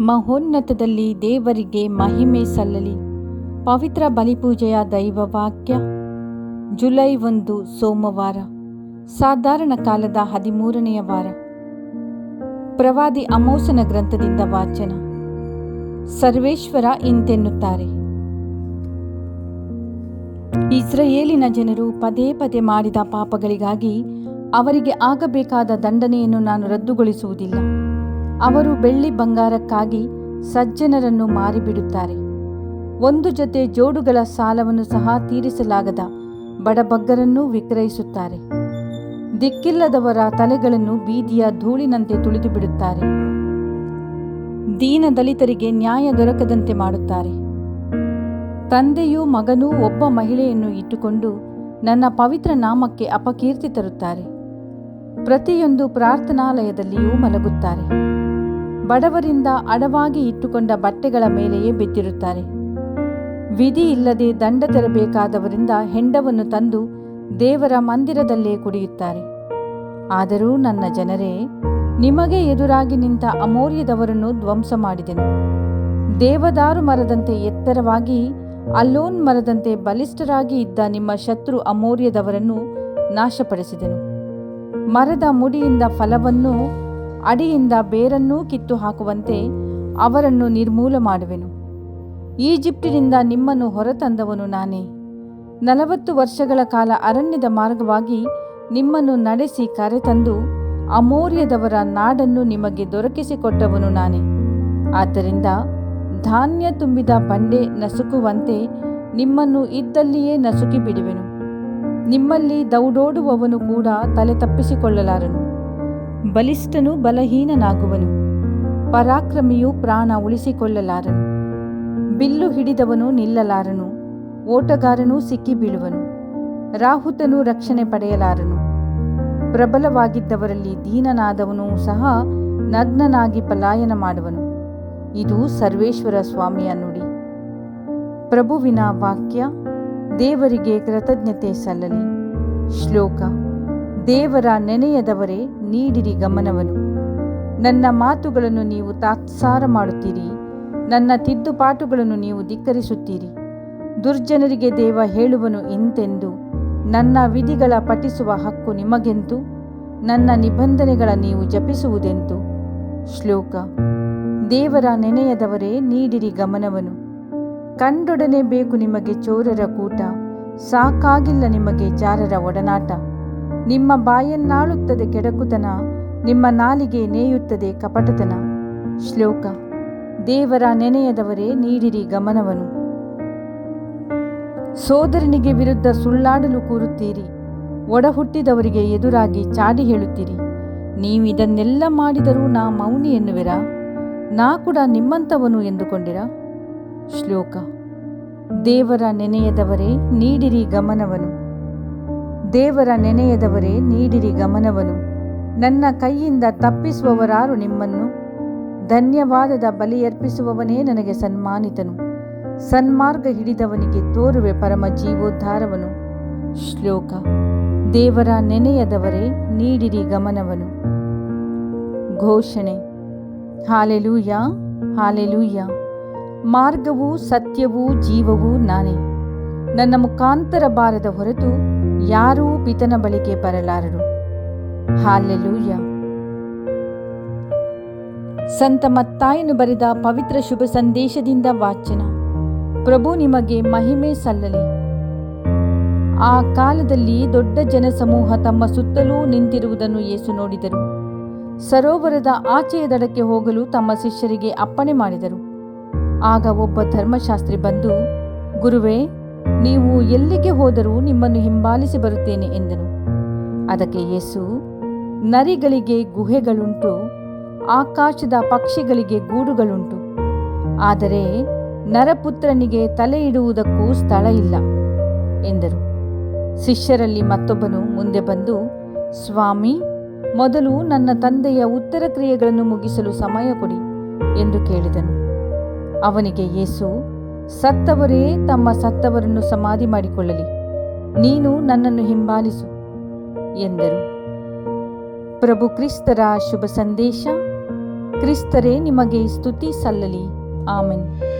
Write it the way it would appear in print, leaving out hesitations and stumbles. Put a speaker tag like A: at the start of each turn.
A: ಮಹೋನ್ನತದಲ್ಲಿ ದೇವರಿಗೆ ಮಹಿಮೆ ಸಲ್ಲಲಿ. ಪವಿತ್ರ ಬಲಿಪೂಜೆಯ ದೈವವಾಕ್ಯ. ಜುಲೈ 1 ಸೋಮವಾರ, ಸಾಧಾರಣ ಕಾಲದ 13ನೆಯ ವಾರ. ಪ್ರವಾದಿ ಆಮೋಸನ ಗ್ರಂಥದಿಂದ ವಾಚನ. ಸರ್ವೇಶ್ವರ ಇಂತೆನ್ನುತ್ತಾರೆ, ಇಸ್ರಾಯೇಲಿನ ಜನರು ಪದೇ ಪದೇ ಮಾಡಿದ ಪಾಪಗಳಿಗಾಗಿ ಅವರಿಗೆ ಆಗಬೇಕಾದ ದಂಡನೆಯನ್ನು ನಾನು ರದ್ದುಗೊಳಿಸುವುದಿಲ್ಲ. ಅವರು ಬೆಳ್ಳಿ ಬಂಗಾರಕ್ಕಾಗಿ ಸಜ್ಜನರನ್ನು ಮಾರಿಬಿಡುತ್ತಾರೆ. ಒಂದು ಜೊತೆ ಜೋಡುಗಳ ಸಾಲವನ್ನು ಸಹ ತೀರಿಸಲಾಗದ ಬಡಬಗ್ಗರನ್ನೂ ವಿಕ್ರಯಿಸುತ್ತಾರೆ. ದಿಕ್ಕಿಲ್ಲದವರ ತಲೆಗಳನ್ನು ಬೀದಿಯ ಧೂಳಿನಂತೆ ತುಳಿದು ಬಿಡುತ್ತಾರೆ. ದೀನ ದಲಿತರಿಗೆ ನ್ಯಾಯ ದೊರಕದಂತೆ ಮಾಡುತ್ತಾರೆ. ತಂದೆಯೂ ಮಗನೂ ಒಬ್ಬ ಮಹಿಳೆಯನ್ನು ಇಟ್ಟುಕೊಂಡು ನನ್ನ ಪವಿತ್ರ ನಾಮಕ್ಕೆ ಅಪಕೀರ್ತಿ ತರುತ್ತಾರೆ. ಪ್ರತಿಯೊಂದು ಪ್ರಾರ್ಥನಾಲಯದಲ್ಲಿಯೂ ಮಲಗುತ್ತಾರೆ. ಬಡವರಿಂದ ಅಡವಾಗಿ ಇಟ್ಟುಕೊಂಡ ಬಟ್ಟೆಗಳ ಮೇಲೆಯೇ ಬಿದ್ದಿರುತ್ತಾರೆ. ವಿಧಿ ಇಲ್ಲದೆ ದಂಡ ತೆರಬೇಕಾದವರಿಂದ ಹೆಂಡವನ್ನು ತಂದು ದೇವರ ಮಂದಿರದಲ್ಲೇ ಕುಡಿಯುತ್ತಾರೆ. ಆದರೂ ನನ್ನ ಜನರೇ, ನಿಮಗೆ ಎದುರಾಗಿ ನಿಂತ ಅಮೋರ್ಯದವರನ್ನು ಧ್ವಂಸ ಮಾಡಿದೆನು. ದೇವದಾರು ಮರದಂತೆ ಎತ್ತರವಾಗಿ, ಅಲ್ಲೋನ್ ಮರದಂತೆ ಬಲಿಷ್ಠರಾಗಿ ಇದ್ದ ನಿಮ್ಮ ಶತ್ರು ಅಮೋರ್ಯದವರನ್ನು ನಾಶಪಡಿಸಿದೆನು. ಮರದ ಮುಡಿಯಿಂದ ಫಲವನ್ನೂ ಅಡಿಯಿಂದ ಬೇರನ್ನೂ ಕಿತ್ತು ಹಾಕುವಂತೆ ಅವರನ್ನು ನಿರ್ಮೂಲ ಮಾಡುವೆನು. ಈಜಿಪ್ಟಿನಿಂದ ನಿಮ್ಮನ್ನು ಹೊರತಂದವನು ನಾನೇ. 40 ವರ್ಷಗಳ ಕಾಲ ಅರಣ್ಯದ ಮಾರ್ಗವಾಗಿ ನಿಮ್ಮನ್ನು ನಡೆಸಿ ಕರೆತಂದು ಅಮೋರ್ಯದವರ ನಾಡನ್ನು ನಿಮಗೆ ದೊರಕಿಸಿಕೊಟ್ಟವನು ನಾನೇ. ಆದ್ದರಿಂದ ಧಾನ್ಯ ತುಂಬಿದ ಬಂಡೆ ನಸುಕುವಂತೆ ನಿಮ್ಮನ್ನು ಇದ್ದಲ್ಲಿಯೇ ನಸುಕಿ ಬಿಡುವೆನು. ನಿಮ್ಮಲ್ಲಿ ದೌಡೋಡುವವನು ಕೂಡ ತಲೆ ತಪ್ಪಿಸಿಕೊಳ್ಳಲಾರನು. ಬಲಿಷ್ಠನು ಬಲಹೀನನಾಗುವನು, ಪರಾಕ್ರಮಿಯು ಪ್ರಾಣ ಉಳಿಸಿಕೊಳ್ಳಲಾರನು. ಬಿಲ್ಲು ಹಿಡಿದವನು ನಿಲ್ಲಲಾರನು, ಓಟಗಾರನೂ ಸಿಕ್ಕಿ ಬೀಳುವನು. ರಾಹುತನು ರಕ್ಷಣೆ ಪಡೆಯಲಾರನು. ಪ್ರಬಲವಾಗಿದ್ದವರಲ್ಲಿ ದೀನನಾದವನು ಸಹ ನಗ್ನನಾಗಿ ಪಲಾಯನ ಮಾಡುವನು. ಇದು ಸರ್ವೇಶ್ವರ ಸ್ವಾಮಿಯ ನುಡಿ. ಪ್ರಭುವಿನ ವಾಕ್ಯ. ದೇವರಿಗೆ ಕೃತಜ್ಞತೆ ಸಲ್ಲಲಿ. ಶ್ಲೋಕ. ದೇವರ ನೆನೆಯದವರೇ, ನೀಡಿರಿ ಗಮನವನ್ನು. ನನ್ನ ಮಾತುಗಳನ್ನು ನೀವು ತಾತ್ಸಾರ ಮಾಡುತ್ತೀರಿ, ನನ್ನ ತಿದ್ದುಪಾಟುಗಳನ್ನು ನೀವು ಧಿಕ್ಕರಿಸುತ್ತೀರಿ. ದುರ್ಜನರಿಗೆ ದೇವ ಹೇಳುವನು ಇಂತೆಂದು, ನನ್ನ ವಿಧಿಗಳ ಪಠಿಸುವ ಹಕ್ಕು ನಿಮಗೆಂತು, ನನ್ನ ನಿಬಂಧನೆಗಳ ನೀವು ಜಪಿಸುವುದೆಂತು. ಶ್ಲೋಕ. ದೇವರ ನೆನೆಯದವರೇ, ನೀಡಿರಿ ಗಮನವನ್ನು. ಕಂಡೊಡನೆ ಬೇಕು ನಿಮಗೆ ಚೋರರ ಕೂಟ, ಸಾಕಾಗಿಲ್ಲ ನಿಮಗೆ ಜಾರರ ಒಡನಾಟ. ನಿಮ್ಮ ಬಾಯನ್ನಾಳುತ್ತದೆ ಕೆಡಕುತನ, ನಿಮ್ಮ ನಾಲಿಗೆ ನೇಯುತ್ತದೆ ಕಪಟತನ. ಶ್ಲೋಕ. ದೇವರ ನೆನೆಯದವರೇ, ನೀಡಿರಿ ಗಮನವನ್ನು. ಸೋದರನಿಗೆ ವಿರುದ್ಧ ಸುಳ್ಳಾಡಲು ಕೂರುತ್ತೀರಿ, ಒಡಹುಟ್ಟಿದವರಿಗೆ ಎದುರಾಗಿ ಚಾಡಿ ಹೇಳುತ್ತೀರಿ. ನೀವಿದನ್ನೆಲ್ಲ ಮಾಡಿದರೂ ನಾ ಮೌನಿ ಎನ್ನುವಿರಾ? ನಾ ಕೂಡ ನಿಮ್ಮಂಥವನು ಎಂದುಕೊಂಡಿರಾ? ಶ್ಲೋಕ. ದೇವರ ನೆನೆಯದವರೇ, ನೀಡಿರಿ ಗಮನವನ್ನು. ದೇವರ ನೆನೆಯದವರೇ, ನೀಡಿರಿ ಗಮನವನ್ನು. ನನ್ನ ಕೈಯಿಂದ ತಪ್ಪಿಸುವವರಾರು ನಿಮ್ಮನ್ನು? ಧನ್ಯವಾದದ ಬಲಿಯರ್ಪಿಸುವವನೇ ನನಗೆ ಸನ್ಮಾನಿತನು. ಸನ್ಮಾರ್ಗ ಹಿಡಿದವನಿಗೆ ತೋರುವೆ ಪರಮ ಜೀವೋದ್ಧಾರವನು. ಶ್ಲೋಕ. ದೇವರ ನೆನೆಯದವರೇ, ನೀಡಿರಿ ಗಮನವನ್ನು. ಘೋಷಣೆ. Hallelujah, hallelujah. ಮಾರ್ಗವೂ ಸತ್ಯವೂ ಜೀವವೂ ನಾನೇ. ನನ್ನ ಮುಖಾಂತರ ಬಾರದ ಹೊರತು ಯಾರೂ ಪಿತನ ಬಳಿಗೆ ಬರಲಾರರು. ಹಾಲೆಲೂಯಾ. ಸಂತ ಮತ್ತಾಯನು ಬರೆದ ಪವಿತ್ರ ಶುಭ ಸಂದೇಶದಿಂದ ವಾಚನ. ಪ್ರಭು ನಿಮಗೆ ಮಹಿಮೆ ಸಲ್ಲಲಿ. ಆ ಕಾಲದಲ್ಲಿ ದೊಡ್ಡ ಜನಸಮೂಹ ತಮ್ಮ ಸುತ್ತಲೂ ನಿಂತಿರುವುದನ್ನು ಯೇಸು ನೋಡಿದರು. ಸರೋವರದ ಆಚೆಯ ದಡಕ್ಕೆ ಹೋಗಲು ತಮ್ಮ ಶಿಷ್ಯರಿಗೆ ಅಪ್ಪಣೆ ಮಾಡಿದರು. ಆಗ ಒಬ್ಬ ಧರ್ಮಶಾಸ್ತ್ರಿ ಬಂದು, ಗುರುವೇ, ನೀವು ಎಲ್ಲಿಗೆ ಹೋದರೂ ನಿಮ್ಮನ್ನು ಹಿಂಬಾಲಿಸಿ ಬರುತ್ತೇನೆ ಎಂದನು. ಅದಕ್ಕೆ ಯೇಸು, ನರಿಗಳಿಗೆ ಗುಹೆಗಳುಂಟು, ಆಕಾಶದ ಪಕ್ಷಿಗಳಿಗೆ ಗೂಡುಗಳುಂಟು, ಆದರೆ ನರಪುತ್ರನಿಗೆ ತಲೆ ಇಡುವುದಕ್ಕೂ ಸ್ಥಳ ಇಲ್ಲ ಎಂದರು. ಶಿಷ್ಯರಲ್ಲಿ ಮತ್ತೊಬ್ಬನು ಮುಂದೆ ಬಂದು, ಸ್ವಾಮಿ, ಮೊದಲು ನನ್ನ ತಂದೆಯ ಉತ್ತರ ಕ್ರಿಯೆಗಳನ್ನು ಮುಗಿಸಲು ಸಮಯ ಕೊಡಿ ಎಂದು ಕೇಳಿದನು. ಅವನಿಗೆ ಯೇಸು, ಸತ್ತವರೇ ತಮ್ಮ ಸತ್ತವರನ್ನು ಸಮಾಧಿ ಮಾಡಿಕೊಳ್ಳಲಿ, ನೀನು ನನ್ನನ್ನು ಹಿಂಬಾಲಿಸು ಎಂದರು. ಪ್ರಭು ಕ್ರಿಸ್ತರ ಶುಭ ಸಂದೇಶ. ಕ್ರಿಸ್ತರೇ, ನಿಮಗೆ ಸ್ತುತಿ ಸಲ್ಲಲಿ. ಆಮೆನ್.